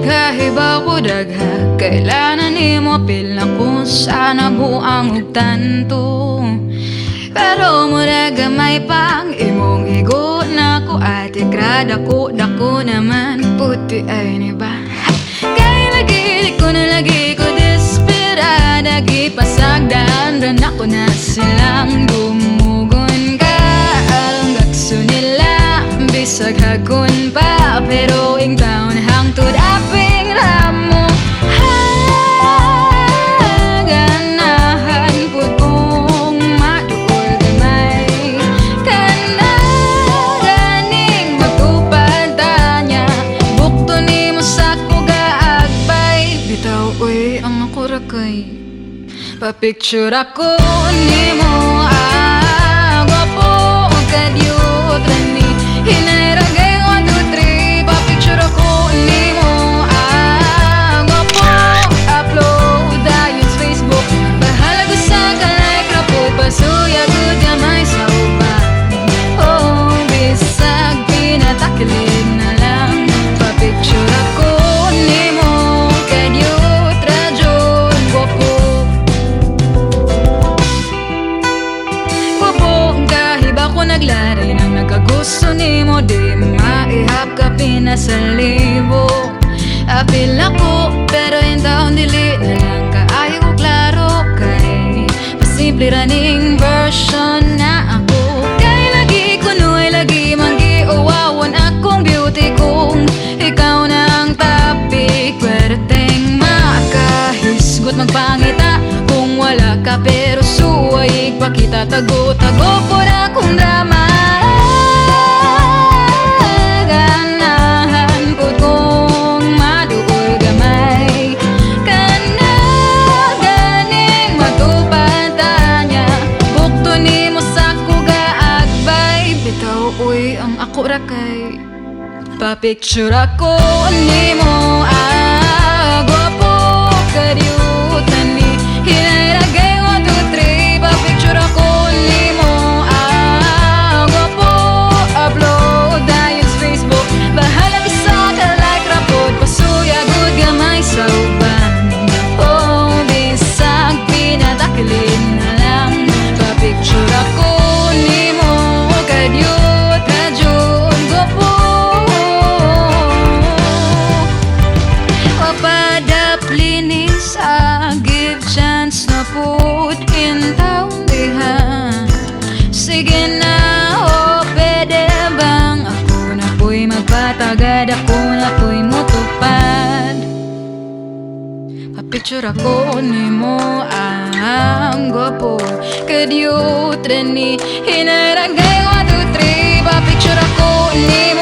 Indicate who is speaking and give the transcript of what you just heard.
Speaker 1: Kahibaw ko dagha, kailanan nimo apil na kung sana buang ug tanto. Pero mura gamay pang imong higo na ko at igrada ko dako naman puti ay ni ba. Kaya lagi di ko na lagi ko desperada gipasagdan ran ako na silang dumugon ka alang gakso nila bisag hagon pa pero ing taon hangtod aping ramo. Pa-picture ako nimo gwapo ka-cute rani hinairagay 1, 2, 3 pa-picture ako nimo gwapo upload dayon sa Facebook bahala ko sa ka-like rapo pasuya good gamay sa uban oh bisag pinatakilin na lang pa-picture ako nimo ka-cute rajon gwapo. Naglari nang nagkagusto nimo di maihap ka pinasalibo. Apil ako pero yung taon dili na lang kaayo ko klaro kay pasimple running version na ako. Kay lagi kunoy lagi manggiuwawon akong beauty kung ikaw na ang topic. Pwerteng makahisgot magpangita kung wala ka pero suway pakita tago-tago po na kung drama. Ganahan ko kung maduol gamay kana ganing matupad tanya bukto nimo sa kuga-agbay bitaw uy ang ako ra kay pa-picture ako nimo gwapo ka-cute ani hinairagay 1, 2, 3 pa-picture ako nimo gwapo upload dayon sa Facebook bahala ka sa ka-like rapod pasuya good gamay sa uban oh bisag pinatakilin na lang pa-picture ako nimo ka-cute rajon gwapo wapadaplinis give chance na put in taong diha. Sige na o pwede bang ako na po'y magpatagad ako na po'y mutupad. Pa-picture ako nimo ang gwapo ka-cute rani hinairagay 1, 2, 3 pa-picture ako nimo